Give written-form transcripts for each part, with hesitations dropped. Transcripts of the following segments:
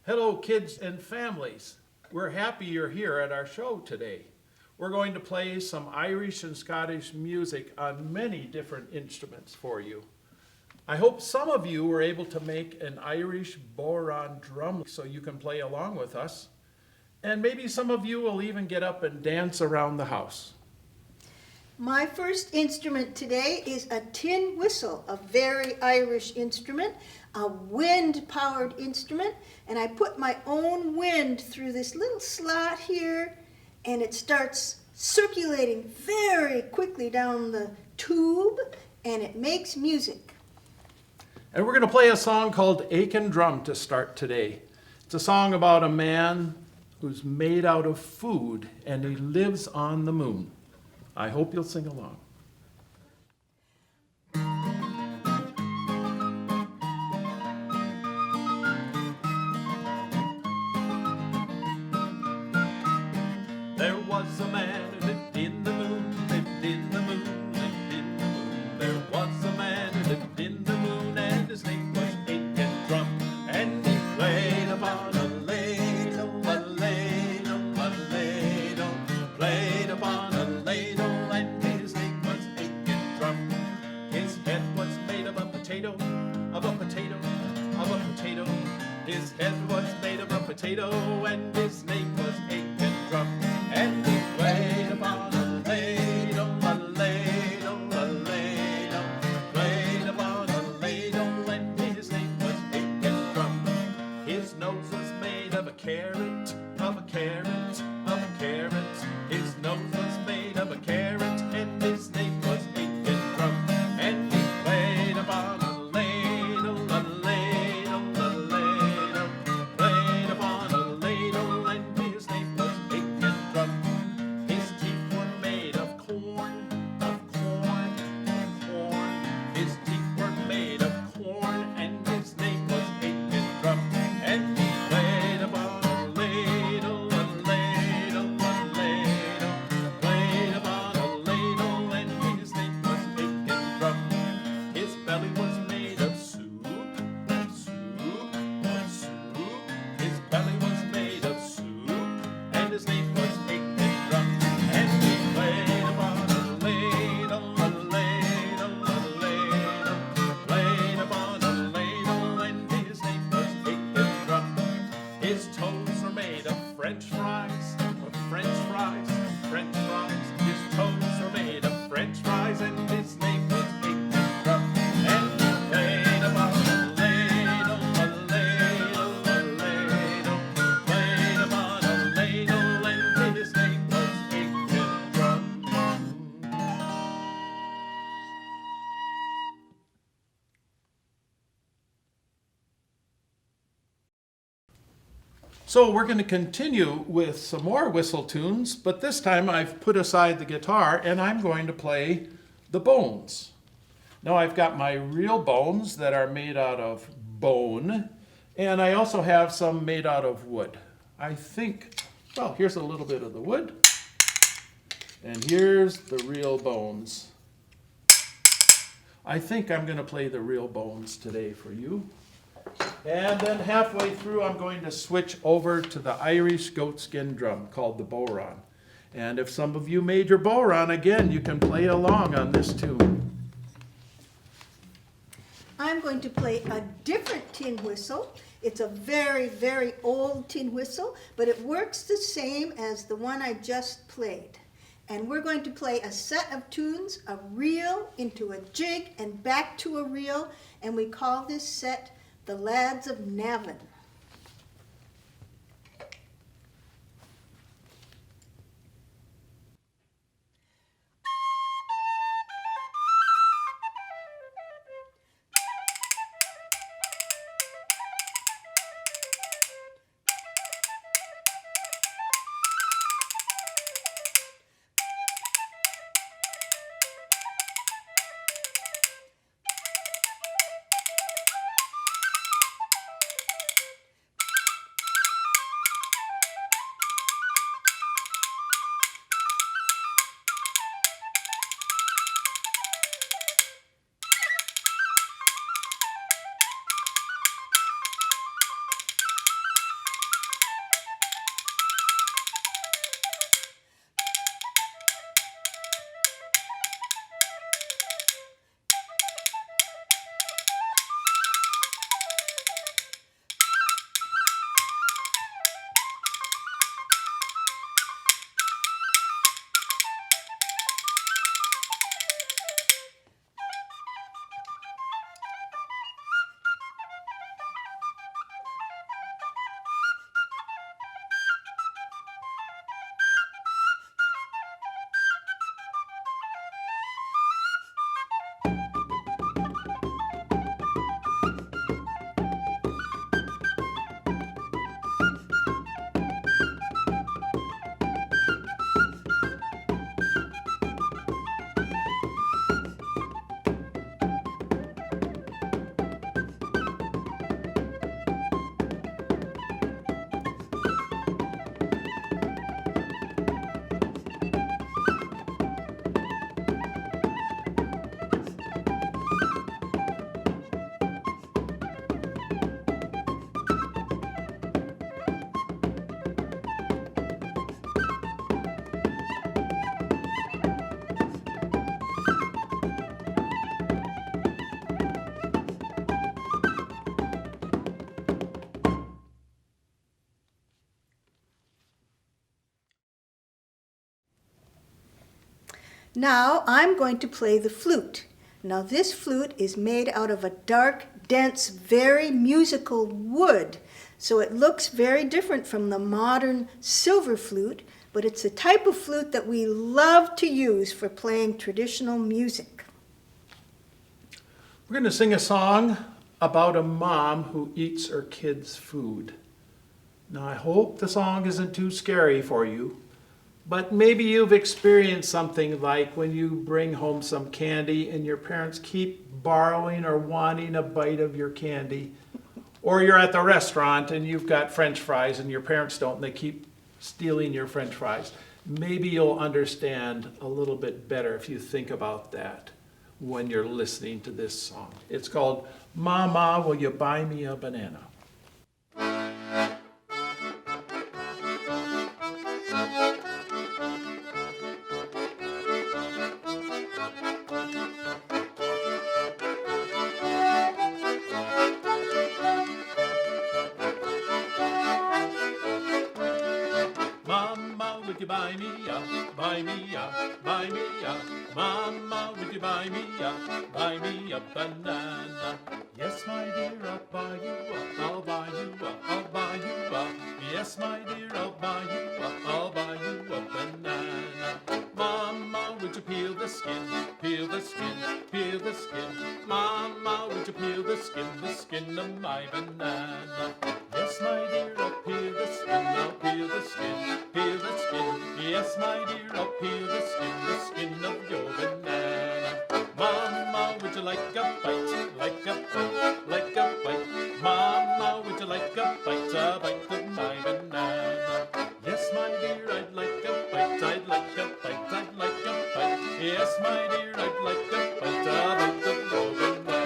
Hello, kids and families. We're happy you're here at our show today. We're going to play some Irish and Scottish music on many different instruments for you. I hope some of you were able to make an Irish bodhran drum so you can play along with us. And maybe some of you will even get up and dance around the house. My first instrument today is a tin whistle, a very Irish instrument, a wind-powered instrument, and I put my own wind through this little slot here, and it starts circulating very quickly down the tube, and it makes music. And we're going to play a song called Aiken Drum to start today. It's a song about a man who's made out of food, and he lives on the moon. I hope you'll sing along. There was a man who lived in the moon, lived in the moon, lived in the moon. There was a man who lived in the moon, and his name was Aiken Drum. And he played upon a ladle, a ladle, a ladle, played upon a ladle, and his name was Aiken Drum. His head was made of a potato, of a potato, of a potato. His head was made of a potato, and his name was Aiken Drum. And he played upon a ladle, a ladle, a ladle, played upon a ladle, and his name was Aiken Drum. His nose was made of a carrot, of a carrot, of a carrot. His nose was made of a carrot, and his name was Aiken Drum. And he played upon a ladle, a ladle, a ladle, played upon a ladle, and his name was Aiken Drum. His teeth were made of corn, of corn, corn. His teeth were made of corn, and his name was Aiken Drum. And he played upon a ladle, a ladle, a ladle, played upon a ladle, and his name was Aiken Drum. His belly was made of soup, of soup, of soup. His belly was made of soup, and his name was Aiken Drum. And he played upon a ladle, a ladle, a ladle, played upon a ladle, and his name was Aiken Drum. His toes were made of French fries, of French fries, French fries. His toes were made of French fries, and his name was Aiken Drum. And he played upon a ladle, a ladle, a ladle, played upon a ladle, and his name was Aiken Drum. So we're going to continue with some more whistle tunes, but this time I've put aside the guitar and I'm going to play the bones. Now I've got my real bones that are made out of bone, and I also have some made out of wood. I think, well, here's a little bit of the wood, and here's the real bones. I think I'm going to play the real bones today for you. And then halfway through, I'm going to switch over to the Irish goatskin drum called the bodhran. And if some of you made your bodhran, again, you can play along on this tune. I'm going to play a different tin whistle. It's a very, very old tin whistle, but it works the same as the one I just played. And we're going to play a set of tunes, a reel into a jig and back to a reel, and we call this set The Lads of Navan. Now I'm going to play the flute. Now this flute is made out of a dark, dense, very musical wood. So it looks very different from the modern silver flute, but it's a type of flute that we love to use for playing traditional music. We're going to sing a song about a mom who eats her kids' food. Now I hope the song isn't too scary for you, but maybe you've experienced something like when you bring home some candy and your parents keep borrowing or wanting a bite of your candy. Or you're at the restaurant and you've got French fries and your parents don't and they keep stealing your French fries. Maybe you'll understand a little bit better if you think about that when you're listening to this song. It's called Mama, Will You Buy Me a Banana? Would you buy me a, buy me a, buy me a? Mama, would you buy me a banana? Yes, my dear, I'll buy you a, I'll buy you a, I'll buy you a. Yes, my dear, I'll buy you a, I'll buy you a banana. Mama, would you peel the skin, peel the skin, peel the skin? Mama, would you peel the skin of my banana? Yes, my dear, I'll peel the skin, I'll peel the skin, peel the skin. Yes, my dear, I'll peel the skin of your banana. Mama, would you like a bite, like a bite, like a bite? Mama, would you like a bite of my banana? Yes, my dear, I'd like a bite, I'd like a bite, I'd like a bite. Yes, my dear, I'd like a bite of your banana.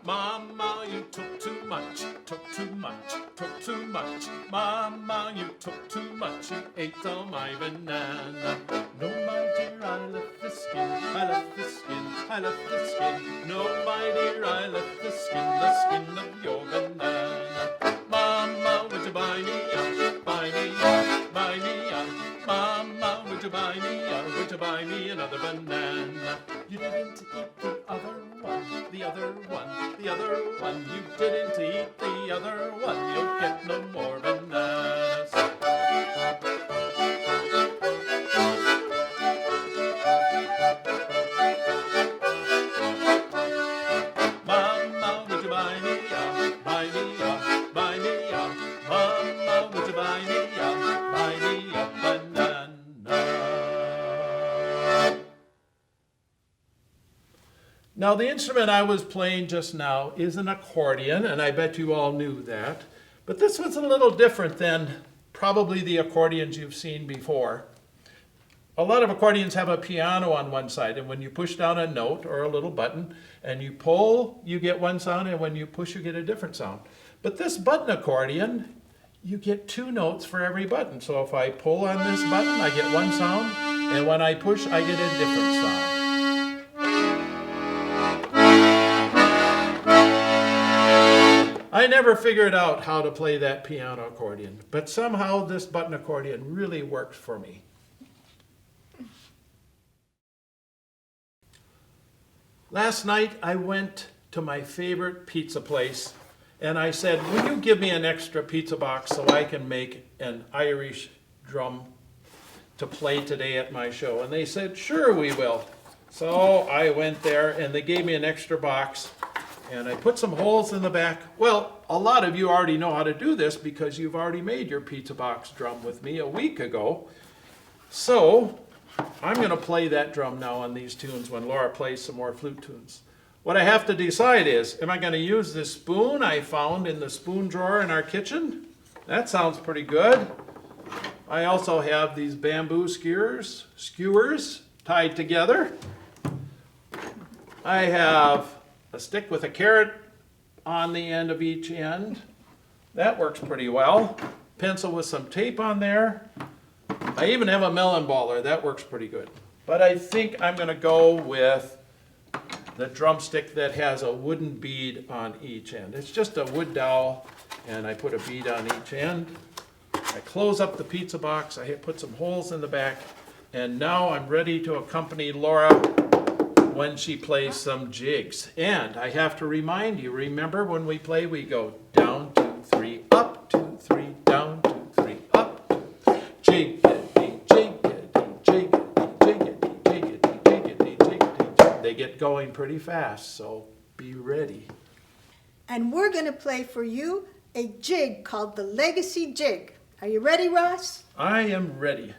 Mama, you took too much, took too much, took too much. Mama, you took too much, you ate all my banana. No, my dear, I left the skin, I left the skin, I left the skin. No, my dear, I left the skin of your banana. Mama, would you buy me a, buy me a, buy me a? Mama, would you buy me a, would you buy me another banana? You didn't eat the other one, the other one, the other one. You didn't eat the other one, you'll get no more bananas. Mama, would you buy me a, buy me a, buy me a? Mama, would you buy me a banana? Now the instrument I was playing just now is an accordion, and I bet you all knew that. But this was a little different than probably the accordions you've seen before. A lot of accordions have a piano on one side, and when you push down a note or a little button and you pull, you get one sound, and when you push, you get a different sound. But this button accordion, you get two notes for every button. So if I pull on this button, I get one sound, and when I push, I get a different sound. I never figured out how to play that piano accordion, but somehow this button accordion really worked for me. Last night I went to my favorite pizza place and I said, will you give me an extra pizza box so I can make an Irish drum to play today at my show? And they said, sure we will. So I went there and they gave me an extra box and I put some holes in the back. Well, a lot of you already know how to do this because you've already made your pizza box drum with me a week ago. So I'm going to play that drum now on these tunes when Laura plays some more flute tunes. What I have to decide is, am I going to use this spoon I found in the spoon drawer in our kitchen? That sounds pretty good. I also have these bamboo skewers tied together. I have a stick with a carrot on the end of each end. That works pretty well. Pencil with some tape on there. I even have a melon baller. That works pretty good. But I think I'm going to go with the drumstick that has a wooden bead on each end. It's just a wood dowel, and I put a bead on each end. I close up the pizza box, I put some holes in the back, and now I'm ready to accompany Laura when she plays some jigs. And I have to remind you, remember when we play, we go down, 2, 3, up, 2, 3, down, 2, 3, up, 2, jiggity, jiggity, jiggity, jiggity, jiggity, jiggity, jiggity. They get going pretty fast, so be ready. And we're going to play for you a jig called the Legacy Jig. Are you ready, Ross? I am ready.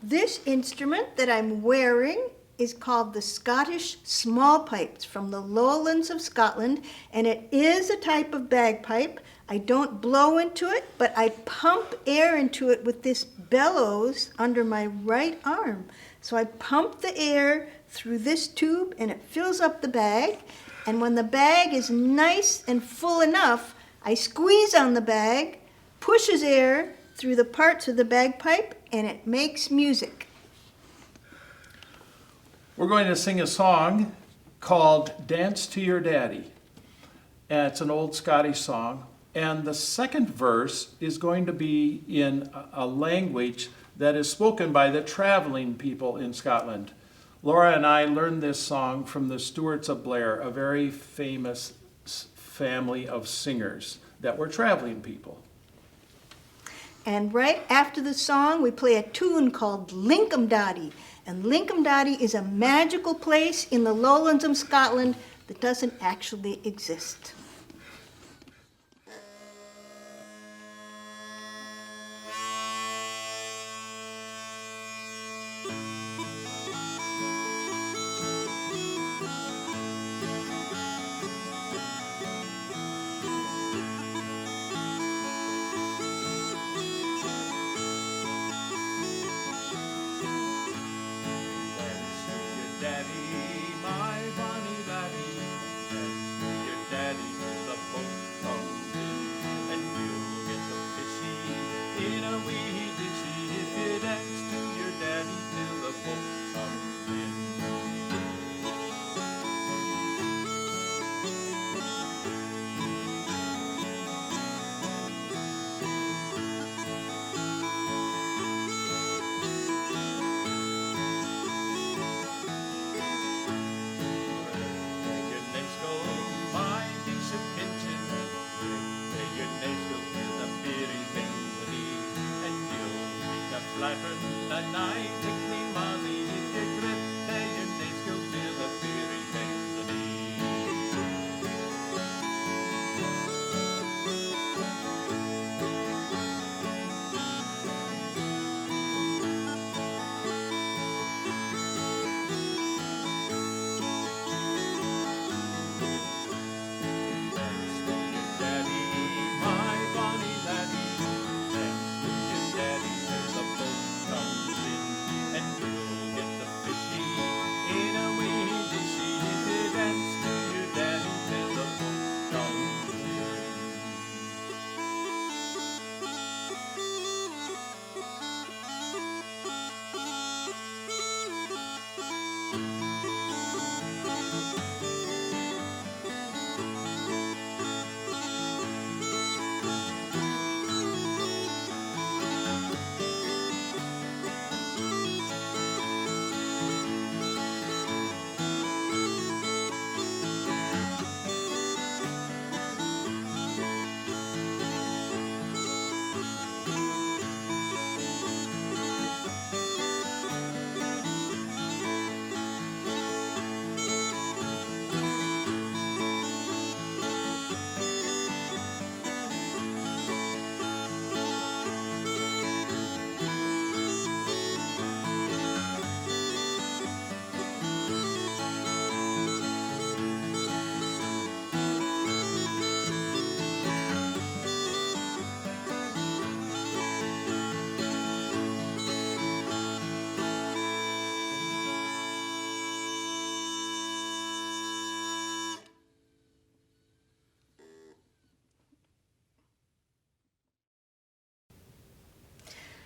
This instrument that I'm wearing is called the Scottish small pipes from the lowlands of Scotland, and it is a type of bagpipe. I don't blow into it, but I pump air into it with this bellows under my right arm. So I pump the air through this tube and it fills up the bag, and when the bag is nice and full enough, I squeeze on the bag, pushes air through the parts of the bagpipe, and it makes music. We're going to sing a song called Dance to Your Daddy. And it's an old Scottish song. And the second verse is going to be in a language that is spoken by the traveling people in Scotland. Laura and I learned this song from the Stewarts of Blair, a very famous family of singers that were traveling people. And right after the song, we play a tune called Lincoln Dotty. And Lincoln Dotty is a magical place in the lowlands of Scotland that doesn't actually exist.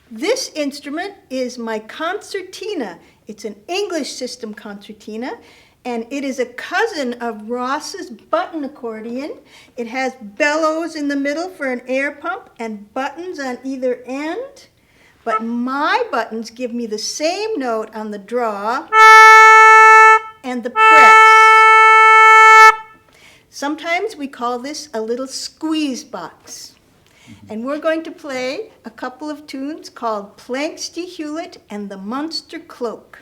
This instrument is my concertina. It's an English system concertina, and it is a cousin of Ross's button accordion. It has bellows in the middle for an air pump and buttons on either end. But my buttons give me the same note on the draw and the press. Sometimes we call this a little squeeze box. And we're going to play a couple of tunes called Planks de Hewlett and the Munster Cloak.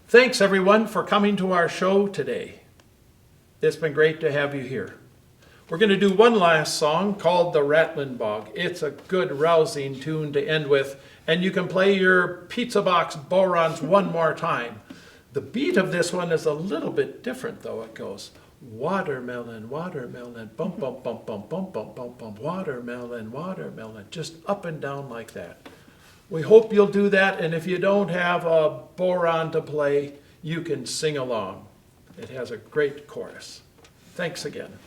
Thanks everyone for coming to our show today. It's been great to have you here. We're going to do one last song called The Rattling Bog. It's a good rousing tune to end with, and you can play your pizza box bodhrans one more time. The beat of this one is a little bit different though. It goes watermelon, watermelon, bump, bump, bump, bump, bump, bump, bump, bump, watermelon, watermelon, just up and down like that. We hope you'll do that, and if you don't have a bodhran to play, you can sing along. It has a great chorus. Thanks again.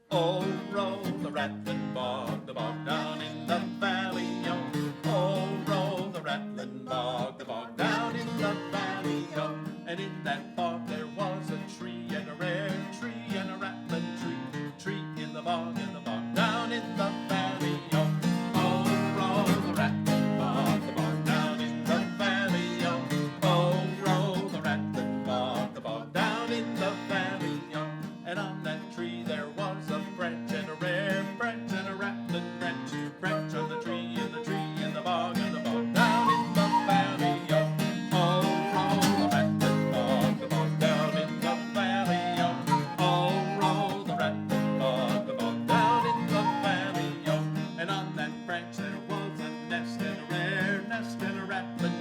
Oh, roll the rattling bog down in the valley, oh. Oh, roll the rattling bog down in the valley, oh. And in that bog there was a tree, and a rare tree, and a rattling tree in the bog down in the valley, oh. Oh, roll the rattling bog down in the valley, oh. Oh, roll the rattling bog down in the valley, oh. And on that tree there was a branch, and a rare branch, and a rattling branch on the tree, in the bog down in the valley, oh. Oh, roll the rattling bog down in the valley, oh. Oh, roll the rattling bog down in the valley, oh. And on that branch there was a nest, and a rare nest, and a rattling